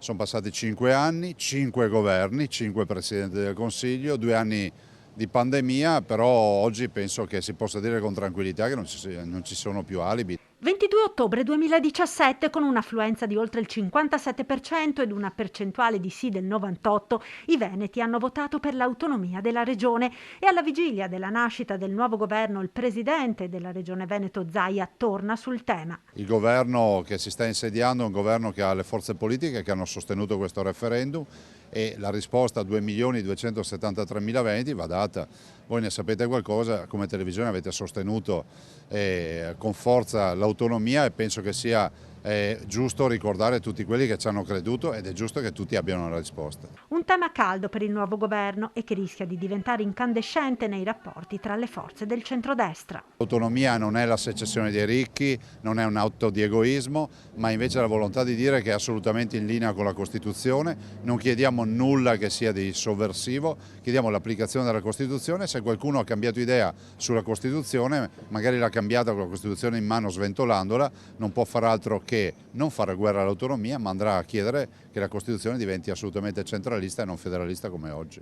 Sono passati 5 anni, 5 governi, 5 Presidenti del Consiglio, 2 anni di pandemia, però oggi penso che si possa dire con tranquillità che non ci sono più alibi. 22 ottobre 2017, con un'affluenza di oltre il 57% ed una percentuale di sì del 98%, i veneti hanno votato per l'autonomia della regione e alla vigilia della nascita del nuovo governo il presidente della regione Veneto Zaia torna sul tema. Il governo che si sta insediando è un governo che ha le forze politiche che hanno sostenuto questo referendum e la risposta a 2.273.000 veneti va data. Voi ne sapete qualcosa, come televisione avete sostenuto con forza l'autonomia e penso che sia giusto ricordare tutti quelli che ci hanno creduto ed è giusto che tutti abbiano una risposta. Un tema caldo per il nuovo governo e che rischia di diventare incandescente nei rapporti tra le forze del centrodestra. L'autonomia non è la secessione dei ricchi, non è un atto di egoismo, ma invece la volontà di dire che è assolutamente in linea con la Costituzione. Non chiediamo nulla che sia di sovversivo, chiediamo l'applicazione della Costituzione. Se qualcuno ha cambiato idea sulla Costituzione, magari l'ha cambiata con la Costituzione in mano sventolandola, non può far altro che non fare guerra all'autonomia, ma andrà a chiedere che la Costituzione diventi assolutamente centralista e non federalista come oggi.